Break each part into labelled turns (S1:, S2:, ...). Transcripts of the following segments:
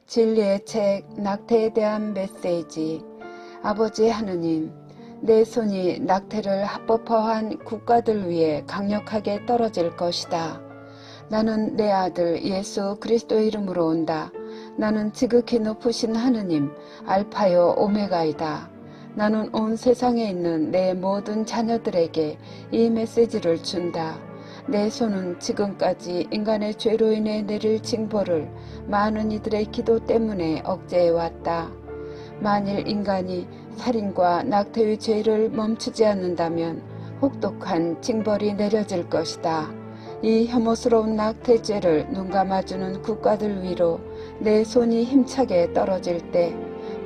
S1: 진리의 책 낙태에 대한 메시지. 아버지 하느님, 내 손이 낙태를 합법화한 국가들 위해 강력하게 떨어질 것이다. 나는 내 아들 예수 그리스도의 이름으로 온다. 나는 지극히 높으신 하느님 알파요 오메가이다. 나는 온 세상에 있는 내 모든 자녀들에게 이 메시지를 준다. 내 손은 지금까지 인간의 죄로 인해 내릴 징벌을 많은 이들의 기도 때문에 억제해왔다. 만일 인간이 살인과 낙태의 죄를 멈추지 않는다면 혹독한 징벌이 내려질 것이다. 이 혐오스러운 낙태죄를 눈감아주는 국가들 위로 내 손이 힘차게 떨어질 때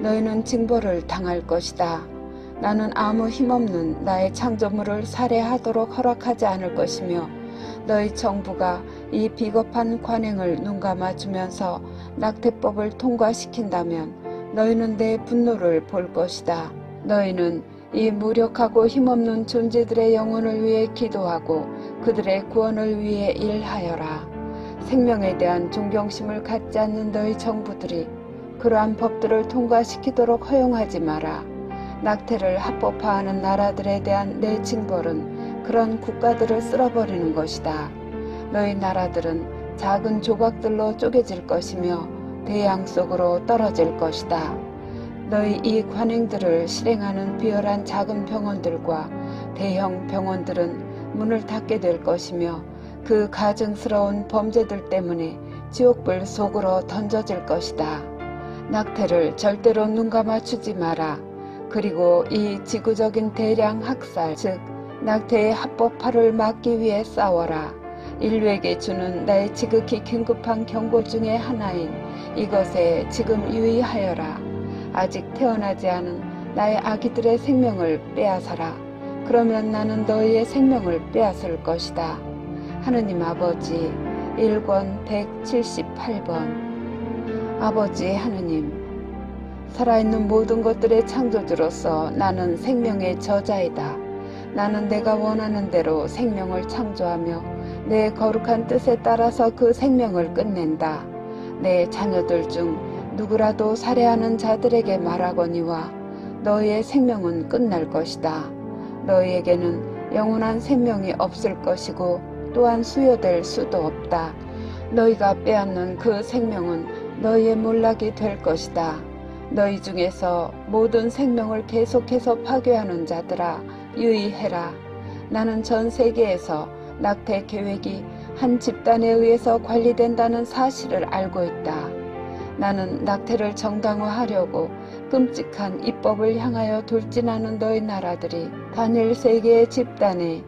S1: 너희는 징벌을 당할 것이다. 나는 아무 힘없는 나의 창조물을 살해하도록 허락하지 않을 것이며 너희 정부가 이 비겁한 관행을 눈감아주면서 낙태법을 통과시킨다면 너희는 내 분노를 볼 것이다. 너희는 이 무력하고 힘없는 존재들의 영혼을 위해 기도하고 그들의 구원을 위해 일하여라. 생명에 대한 존경심을 갖지 않는 너희 정부들이 그러한 법들을 통과시키도록 허용하지 마라. 낙태를 합법화하는 나라들에 대한 내 징벌은 그런 국가들을 쓸어버리는 것이다. 너희 나라들은 작은 조각들로 쪼개질 것이며 대양 속으로 떨어질 것이다. 너희 이 관행들을 실행하는 비열한 작은 병원들과 대형 병원들은 문을 닫게 될 것이며 그 가증스러운 범죄들 때문에 지옥불 속으로 던져질 것이다. 낙태를 절대로 눈감아주지 마라. 그리고 이 지구적인 대량 학살, 즉 낙태의 합법화를 막기 위해 싸워라. 인류에게 주는 나의 지극히 긴급한 경고 중의 하나인 이것에 지금 유의하여라. 아직 태어나지 않은 나의 아기들의 생명을 빼앗아라. 그러면 나는 너희의 생명을 빼앗을 것이다. 하느님 아버지, 1권 178번. 아버지 하느님, 살아있는 모든 것들의 창조주로서 나는 생명의 저자이다. 나는 내가 원하는 대로 생명을 창조하며 내 거룩한 뜻에 따라서 그 생명을 끝낸다. 내 자녀들 중 누구라도 살해하는 자들에게 말하거니와 너희의 생명은 끝날 것이다. 너희에게는 영원한 생명이 없을 것이고 또한 수여될 수도 없다. 너희가 빼앗는 그 생명은 너희의 몰락이 될 것이다. 너희 중에서 모든 생명을 계속해서 파괴하는 자들아 유의해라. 나는 전 세계에서 낙태 계획이 한 집단에 의해서 관리된다는 사실을 알고 있다. 나는 낙태를 정당화하려고 끔찍한 입법을 향하여 돌진하는 너희 나라들이 단일 세계의 집단에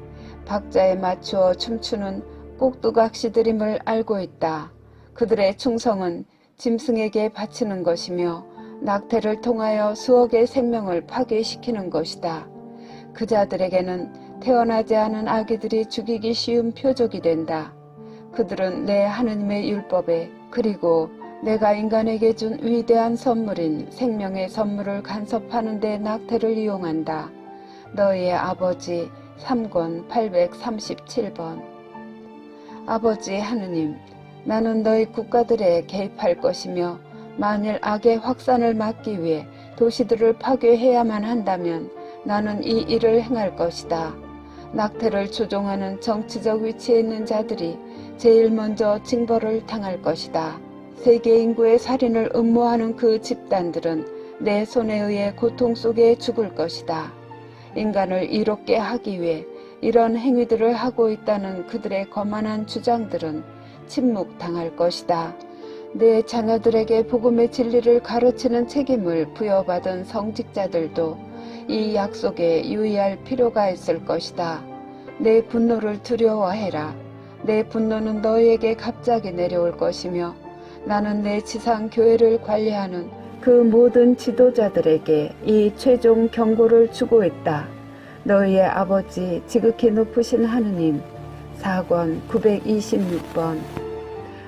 S1: 박자에 맞추어 춤추는 꼭두각시들임을 알고 있다. 그들의 충성은 짐승에게 바치는 것이며 낙태를 통하여 수억의 생명을 파괴시키는 것이다. 그 자들에게는 태어나지 않은 아기들이 죽이기 쉬운 표적이 된다. 그들은 내 하느님의 율법에 그리고 내가 인간에게 준 위대한 선물인 생명의 선물을 간섭하는 데 낙태를 이용한다. 너희의 아버지 3권 837번. 아버지 하느님, 나는 너희 국가들에 개입할 것이며 만일 악의 확산을 막기 위해 도시들을 파괴해야만 한다면 나는 이 일을 행할 것이다. 낙태를 조종하는 정치적 위치에 있는 자들이 제일 먼저 징벌을 당할 것이다. 세계 인구의 살인을 음모하는 그 집단들은 내 손에 의해 고통 속에 죽을 것이다. 인간을 이롭게 하기 위해 이런 행위들을 하고 있다는 그들의 거만한 주장들은 침묵당할 것이다. 내 자녀들에게 복음의 진리를 가르치는 책임을 부여받은 성직자들도 이 약속에 유의할 필요가 있을 것이다. 내 분노를 두려워해라. 내 분노는 너희에게 갑자기 내려올 것이며 나는 내 지상 교회를 관리하는 그 모든 지도자들에게 이 최종 경고를 주고 있다. 너희의 아버지 지극히 높으신 하느님 4권 926번.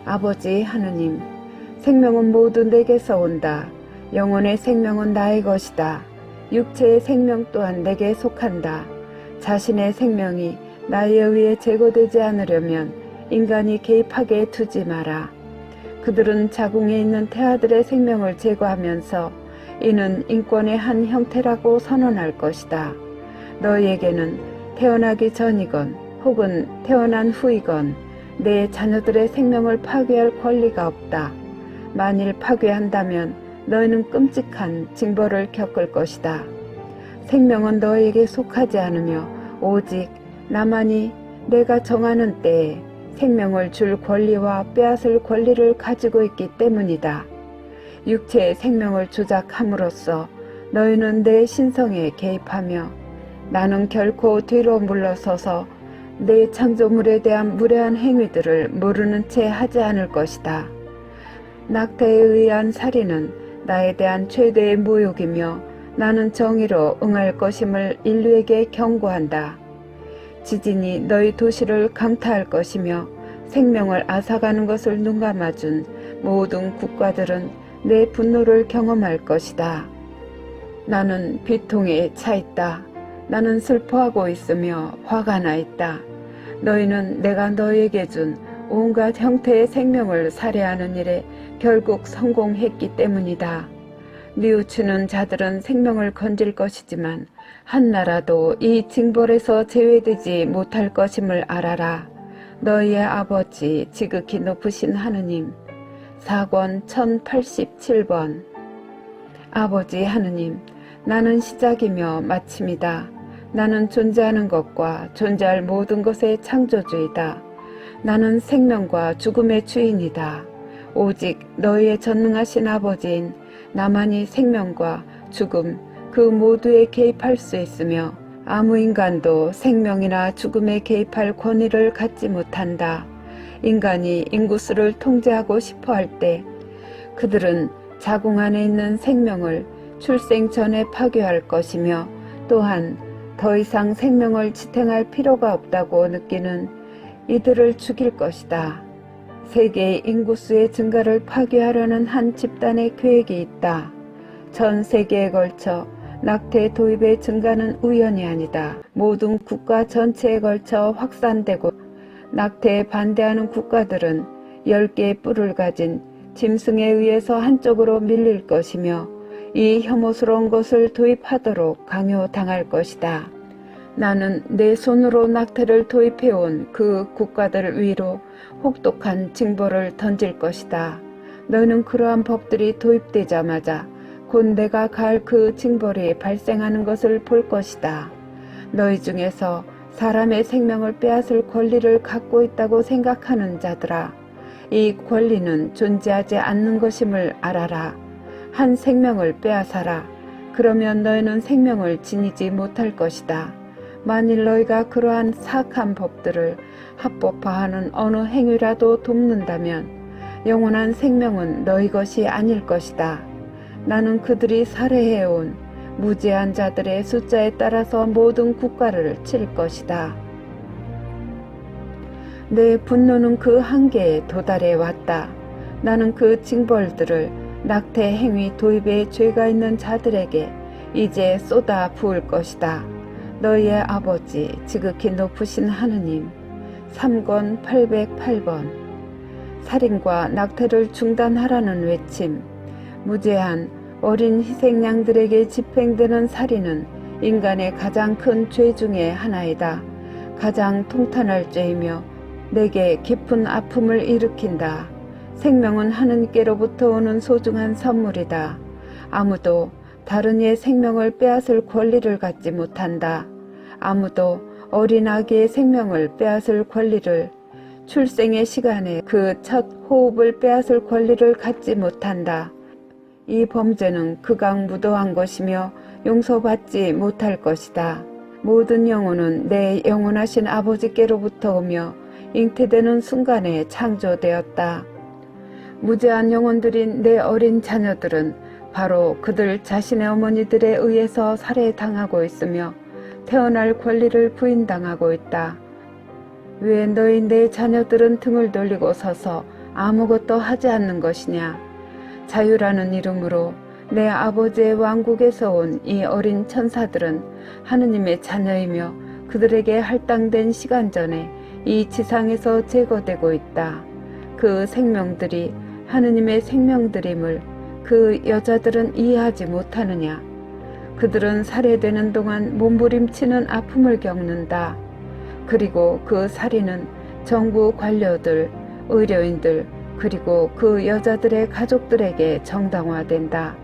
S1: 아버지 하느님, 생명은 모두 내게서 온다. 영혼의 생명은 나의 것이다. 육체의 생명 또한 내게 속한다. 자신의 생명이 나에 의해 제거되지 않으려면 인간이 개입하게 두지 마라. 그들은 자궁에 있는 태아들의 생명을 제거하면서 이는 인권의 한 형태라고 선언할 것이다. 너희에게는 태어나기 전이건 혹은 태어난 후이건 내 자녀들의 생명을 파괴할 권리가 없다. 만일 파괴한다면 너희는 끔찍한 징벌을 겪을 것이다. 생명은 너희에게 속하지 않으며 오직 나만이 내가 정하는 때에 생명을 줄 권리와 빼앗을 권리를 가지고 있기 때문이다. 육체의 생명을 조작함으로써 너희는 내 신성에 개입하며 나는 결코 뒤로 물러서서 내 창조물에 대한 무례한 행위들을 모르는 채 하지 않을 것이다. 낙태에 의한 살인은 나에 대한 최대의 모욕이며 나는 정의로 응할 것임을 인류에게 경고한다. 지진이 너희 도시를 강타할 것이며 생명을 앗아가는 것을 눈감아준 모든 국가들은 내 분노를 경험할 것이다. 나는 비통에 차 있다. 나는 슬퍼하고 있으며 화가 나 있다. 너희는 내가 너희에게 준 온갖 형태의 생명을 살해하는 일에 결국 성공했기 때문이다. 뉘우치는 자들은 생명을 건질 것이지만 한 나라도 이 징벌에서 제외되지 못할 것임을 알아라. 너희의 아버지 지극히 높으신 하느님. 사권 1087번. 아버지 하느님, 나는 시작이며 마침이다. 나는 존재하는 것과 존재할 모든 것의 창조주이다. 나는 생명과 죽음의 주인이다. 오직 너희의 전능하신 아버지인 나만이 생명과 죽음 그 모두에 개입할 수 있으며 아무 인간도 생명이나 죽음에 개입할 권위를 갖지 못한다. 인간이 인구수를 통제하고 싶어 할 때 그들은 자궁 안에 있는 생명을 출생 전에 파괴할 것이며 또한 더 이상 생명을 지탱할 필요가 없다고 느끼는 이들을 죽일 것이다. 세계의 인구수의 증가를 파괴하려는 한 집단의 계획이 있다. 전 세계에 걸쳐 낙태 도입의 증가는 우연이 아니다. 모든 국가 전체에 걸쳐 확산되고 낙태에 반대하는 국가들은 10개의 뿔을 가진 짐승에 의해서 한쪽으로 밀릴 것이며 이 혐오스러운 것을 도입하도록 강요당할 것이다. 나는 내 손으로 낙태를 도입해온 그 국가들 위로 혹독한 징벌을 던질 것이다. 너는 그러한 법들이 도입되자마자 곧 내가 가할 그 징벌이 발생하는 것을 볼 것이다. 너희 중에서 사람의 생명을 빼앗을 권리를 갖고 있다고 생각하는 자들아, 이 권리는 존재하지 않는 것임을 알아라. 한 생명을 빼앗아라. 그러면 너희는 생명을 지니지 못할 것이다. 만일 너희가 그러한 사악한 법들을 합법화하는 어느 행위라도 돕는다면 영원한 생명은 너희 것이 아닐 것이다. 나는 그들이 살해해온 무죄한 자들의 숫자에 따라서 모든 국가를 칠 것이다. 내 분노는 그 한계에 도달해 왔다. 나는 그 징벌들을 낙태 행위 도입에 죄가 있는 자들에게 이제 쏟아 부을 것이다. 너희의 아버지 지극히 높으신 하느님. 3권 808번. 살인과 낙태를 중단하라는 외침. 무제한 어린 희생양들에게 집행되는 살인은 인간의 가장 큰 죄 중에 하나이다. 가장 통탄할 죄이며 내게 깊은 아픔을 일으킨다. 생명은 하느님께로부터 오는 소중한 선물이다. 아무도 다른 이의 생명을 빼앗을 권리를 갖지 못한다. 아무도 어린 아기의 생명을 빼앗을 권리를, 출생의 시간에 그 첫 호흡을 빼앗을 권리를 갖지 못한다. 이 범죄는 극악무도한 것이며 용서받지 못할 것이다. 모든 영혼은 내 영원하신 아버지께로부터 오며 잉태되는 순간에 창조되었다. 무죄한 영혼들인 내 어린 자녀들은 바로 그들 자신의 어머니들에 의해서 살해당하고 있으며 태어날 권리를 부인당하고 있다. 왜 너희 내 자녀들은 등을 돌리고 서서 아무것도 하지 않는 것이냐? 자유라는 이름으로 내 아버지의 왕국에서 온 이 어린 천사들은 하느님의 자녀이며 그들에게 할당된 시간 전에 이 지상에서 제거되고 있다. 그 생명들이 하느님의 생명들임을 그 여자들은 이해하지 못하느냐. 그들은 살해되는 동안 몸부림치는 아픔을 겪는다. 그리고 그 살인은 정부 관료들, 의료인들, 그리고 그 여자들의 가족들에게 정당화된다.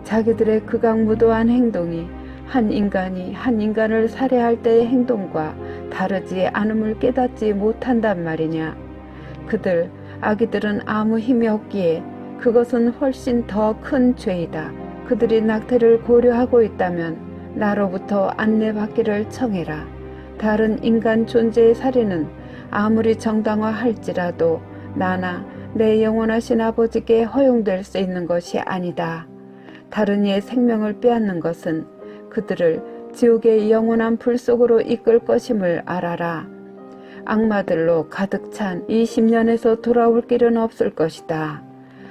S1: 자기들의 극악무도한 행동이 한 인간이 한 인간을 살해할 때의 행동과 다르지 않음을 깨닫지 못한단 말이냐. 그들, 아기들은 아무 힘이 없기에 그것은 훨씬 더 큰 죄이다. 그들이 낙태를 고려하고 있다면 나로부터 안내받기를 청해라. 다른 인간 존재의 살인은 아무리 정당화할지라도 나나 내 영원하신 아버지께 허용될 수 있는 것이 아니다. 다른 이의 생명을 빼앗는 것은 그들을 지옥의 영원한 불 속으로 이끌 것임을 알아라. 악마들로 가득 찬 20년에서 돌아올 길은 없을 것이다.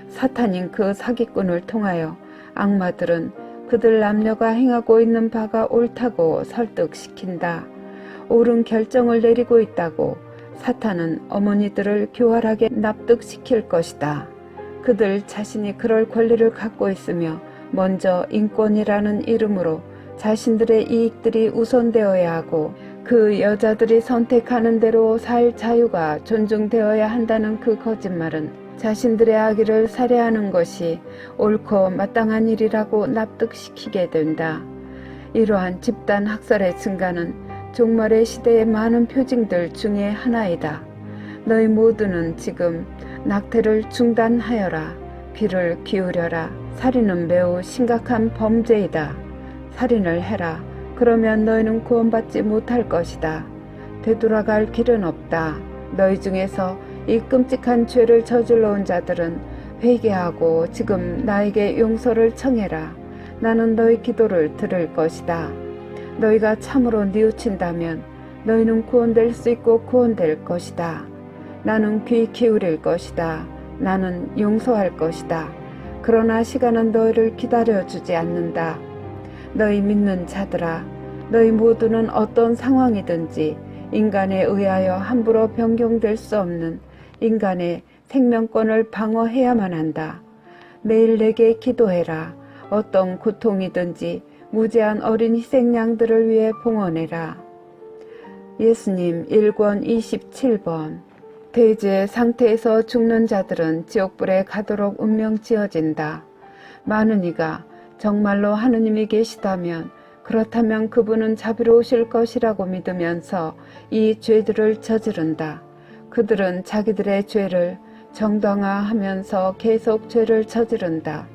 S1: 사탄인 그 사기꾼을 통하여 악마들은 그들 남녀가 행하고 있는 바가 옳다고 설득시킨다. 옳은 결정을 내리고 있다고 사탄은 어머니들을 교활하게 납득시킬 것이다. 그들 자신이 그럴 권리를 갖고 있으며 먼저 인권이라는 이름으로 자신들의 이익들이 우선되어야 하고 그 여자들이 선택하는 대로 살 자유가 존중되어야 한다는 그 거짓말은 자신들의 아기를 살해하는 것이 옳고 마땅한 일이라고 납득시키게 된다. 이러한 집단 학살의 증가는 종말의 시대의 많은 표징들 중에 하나이다. 너희 모두는 지금 낙태를 중단하여라. 귀를 기울여라. 살인은 매우 심각한 범죄이다. 살인을 해라. 그러면 너희는 구원받지 못할 것이다. 되돌아갈 길은 없다. 너희 중에서 이 끔찍한 죄를 저질러 온 자들은 회개하고 지금 나에게 용서를 청해라. 나는 너희 기도를 들을 것이다. 너희가 참으로 뉘우친다면 너희는 구원될 수 있고 구원될 것이다. 나는 귀 기울일 것이다. 나는 용서할 것이다. 그러나 시간은 너희를 기다려주지 않는다. 너희 믿는 자들아, 너희 모두는 어떤 상황이든지 인간에 의하여 함부로 변경될 수 없는 인간의 생명권을 방어해야만 한다. 매일 내게 기도해라. 어떤 고통이든지 무제한 어린 희생양들을 위해 봉헌해라. 예수님 1권 27번. 대지의 상태에서 죽는 자들은 지옥불에 가도록 운명 지어진다. 많은 이가 정말로 하느님이 계시다면 그렇다면 그분은 자비로우실 것이라고 믿으면서 이 죄들을 저지른다. 그들은 자기들의 죄를 정당화하면서 계속 죄를 저지른다.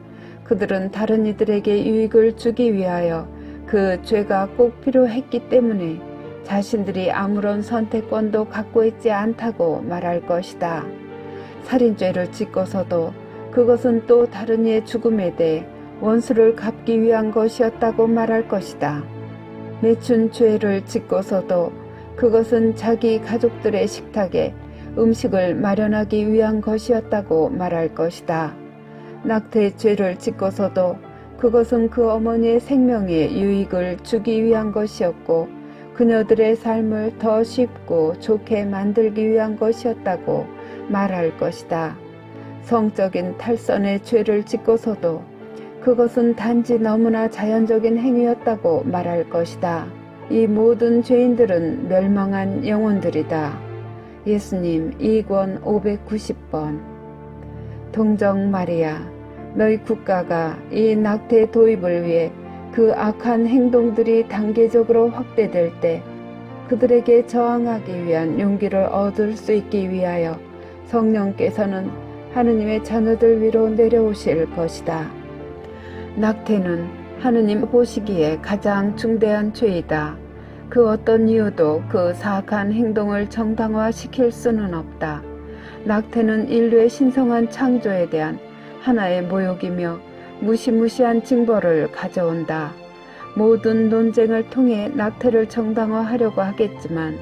S1: 그들은 다른 이들에게 유익을 주기 위하여 그 죄가 꼭 필요했기 때문에 자신들이 아무런 선택권도 갖고 있지 않다고 말할 것이다. 살인죄를 짓고서도 그것은 또 다른 이의 죽음에 대해 원수를 갚기 위한 것이었다고 말할 것이다. 매춘 죄를 짓고서도 그것은 자기 가족들의 식탁에 음식을 마련하기 위한 것이었다고 말할 것이다. 낙태 죄를 짓고서도 그것은 그 어머니의 생명에 유익을 주기 위한 것이었고 그녀들의 삶을 더 쉽고 좋게 만들기 위한 것이었다고 말할 것이다. 성적인 탈선의 죄를 짓고서도 그것은 단지 너무나 자연적인 행위였다고 말할 것이다. 이 모든 죄인들은 멸망한 영혼들이다. 예수님 2권 590번. 동정 마리아, 너희 국가가 이 낙태 도입을 위해 그 악한 행동들이 단계적으로 확대될 때 그들에게 저항하기 위한 용기를 얻을 수 있기 위하여 성령께서는 하느님의 자녀들 위로 내려오실 것이다. 낙태는 하느님 보시기에 가장 중대한 죄이다. 그 어떤 이유도 그 사악한 행동을 정당화시킬 수는 없다. 낙태는 인류의 신성한 창조에 대한 하나의 모욕이며 무시무시한 징벌을 가져온다. 모든 논쟁을 통해 낙태를 정당화하려고 하겠지만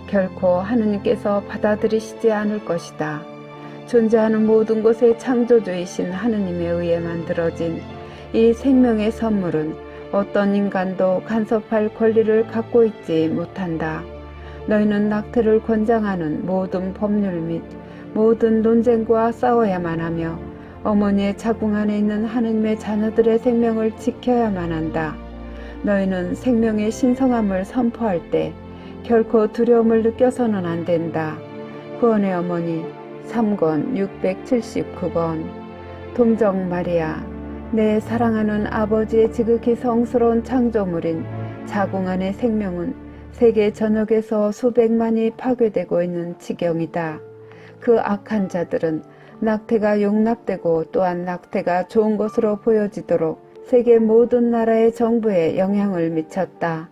S1: 결코 하느님께서 받아들이시지 않을 것이다. 존재하는 모든 것의 창조주이신 하느님에 의해 만들어진 이 생명의 선물은 어떤 인간도 간섭할 권리를 갖고 있지 못한다. 너희는 낙태를 권장하는 모든 법률 및 모든 논쟁과 싸워야만 하며 어머니의 자궁 안에 있는 하느님의 자녀들의 생명을 지켜야만 한다. 너희는 생명의 신성함을 선포할 때 결코 두려움을 느껴서는 안 된다. 구원의 어머니 3권 679번. 동정 마리아, 내 사랑하는 아버지의 지극히 성스러운 창조물인 자궁 안의 생명은 세계 전역에서 수백만이 파괴되고 있는 지경이다. 그 악한 자들은 낙태가 용납되고 또한 낙태가 좋은 것으로 보여지도록 세계 모든 나라의 정부에 영향을 미쳤다.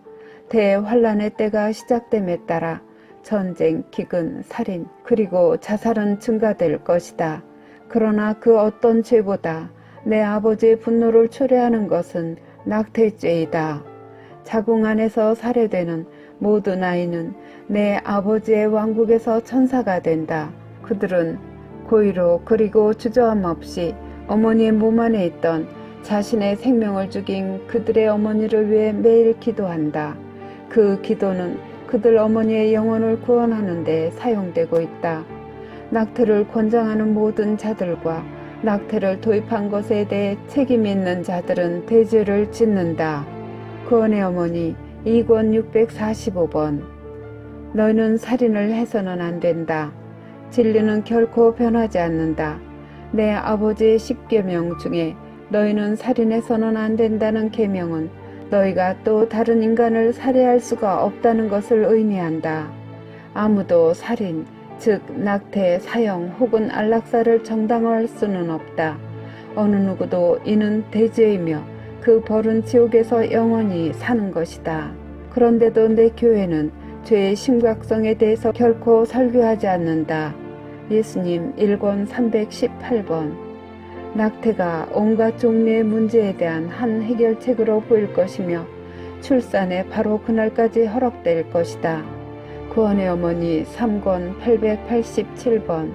S1: 대환란의 때가 시작됨에 따라 전쟁, 기근, 살인, 그리고 자살은 증가될 것이다. 그러나 그 어떤 죄보다 내 아버지의 분노를 초래하는 것은 낙태죄이다. 자궁 안에서 살해되는 모든 아이는 내 아버지의 왕국에서 천사가 된다. 그들은 고의로 그리고 주저함 없이 어머니의 몸 안에 있던 자신의 생명을 죽인 그들의 어머니를 위해 매일 기도한다. 그 기도는 그들 어머니의 영혼을 구원하는 데 사용되고 있다. 낙태를 권장하는 모든 자들과 낙태를 도입한 것에 대해 책임 있는 자들은 대죄를 짓는다. 구원의 어머니 2권 645번. 너희는 살인을 해서는 안 된다. 진리는 결코 변하지 않는다. 내 아버지의 10계명 중에 너희는 살인해서는 안 된다는 계명은 너희가 또 다른 인간을 살해할 수가 없다는 것을 의미한다. 아무도 살인, 즉 낙태, 사형 혹은 안락사를 정당화할 수는 없다. 어느 누구도 이는 대죄이며 그 벌은 지옥에서 영원히 사는 것이다. 그런데도 내 교회는 죄의 심각성에 대해서 결코 설교하지 않는다. 예수님 1권 318번. 낙태가 온갖 종류의 문제에 대한 한 해결책으로 보일 것이며 출산에 바로 그날까지 허락될 것이다. 구원의 어머니 3권 887번.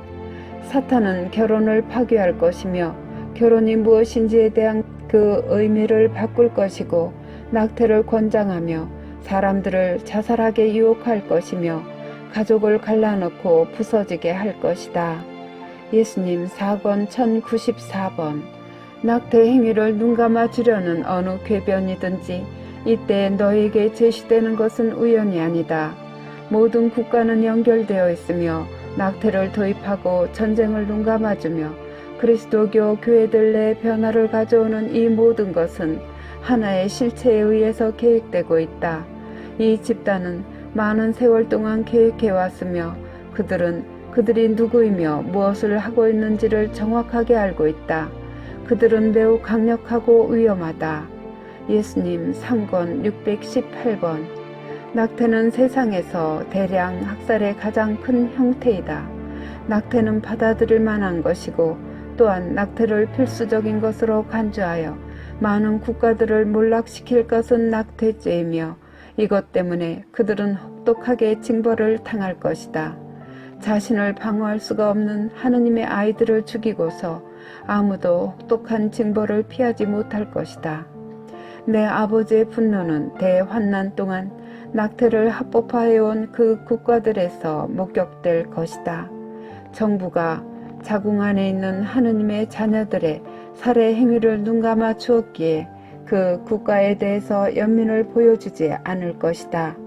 S1: 사탄은 결혼을 파괴할 것이며 결혼이 무엇인지에 대한 그 의미를 바꿀 것이고 낙태를 권장하며 사람들을 자살하게 유혹할 것이며 가족을 갈라놓고 부서지게 할 것이다. 예수님 4권 1094번. 낙태 행위를 눈감아 주려는 어느 궤변이든지 이때 너에게 제시되는 것은 우연이 아니다. 모든 국가는 연결되어 있으며 낙태를 도입하고 전쟁을 눈감아주며 그리스도교 교회들 내 변화를 가져오는 이 모든 것은 하나의 실체에 의해서 계획되고 있다. 이 집단은 많은 세월 동안 계획해왔으며 그들이 누구이며 무엇을 하고 있는지를 정확하게 알고 있다. 그들은 매우 강력하고 위험하다. 예수님 3권 618번. 낙태는 세상에서 대량 학살의 가장 큰 형태이다. 낙태는 받아들일 만한 것이고 또한 낙태를 필수적인 것으로 간주하여 많은 국가들을 몰락시킬 것은 낙태죄이며 이것 때문에 그들은 혹독하게 징벌을 당할 것이다. 자신을 방어할 수가 없는 하느님의 아이들을 죽이고서 아무도 혹독한 징벌을 피하지 못할 것이다. 내 아버지의 분노는 대환난 동안 낙태를 합법화해온 그 국가들에서 목격될 것이다. 정부가 자궁 안에 있는 하느님의 자녀들의 살해 행위를 눈감아 주었기에 그 국가에 대해서 연민을 보여주지 않을 것이다.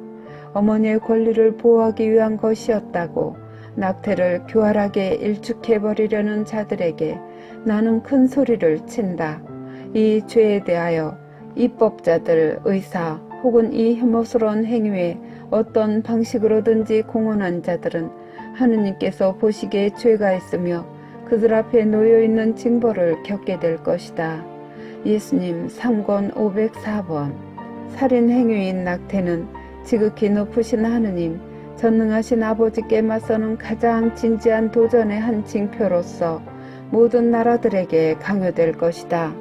S1: 어머니의 권리를 보호하기 위한 것이었다고 낙태를 교활하게 일축해버리려는 자들에게 나는 큰 소리를 친다. 이 죄에 대하여 입법자들, 의사 혹은 이 혐오스러운 행위에 어떤 방식으로든지 공헌한 자들은 하느님께서 보시기에 죄가 있으며 그들 앞에 놓여있는 징벌을 겪게 될 것이다. 예수님 3권 504번. 살인 행위인 낙태는 지극히 높으신 하느님, 전능하신 아버지께 맞서는 가장 진지한 도전의 한 징표로서 모든 나라들에게 강요될 것이다.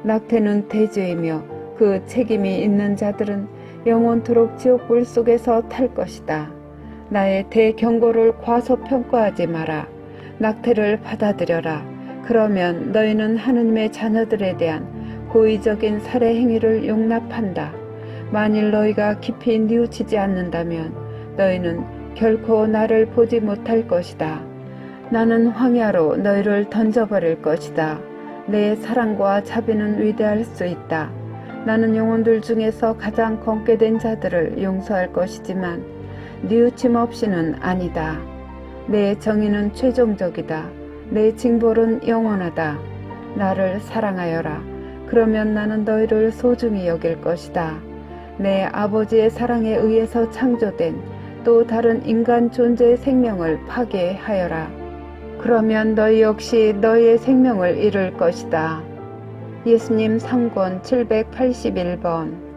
S1: 낙태는 대죄이며 그 책임이 있는 자들은 영원토록 지옥불 속에서 탈 것이다. 나의 대경고를 과소평가하지 마라. 낙태를 받아들여라. 그러면 너희는 하느님의 자녀들에 대한 고의적인 살해 행위를 용납한다. 만일 너희가 깊이 뉘우치지 않는다면 너희는 결코 나를 보지 못할 것이다. 나는 황야로 너희를 던져버릴 것이다. 내 사랑과 자비는 위대할 수 있다. 나는 영혼들 중에서 가장 검게 된 자들을 용서할 것이지만 뉘우침 없이는 아니다. 내 정의는 최종적이다. 내 징벌은 영원하다. 나를 사랑하여라. 그러면 나는 너희를 소중히 여길 것이다. 내 아버지의 사랑에 의해서 창조된 또 다른 인간 존재의 생명을 파괴하여라. 그러면 너희 역시 너희의 생명을 잃을 것이다. 예수님 상권 781번.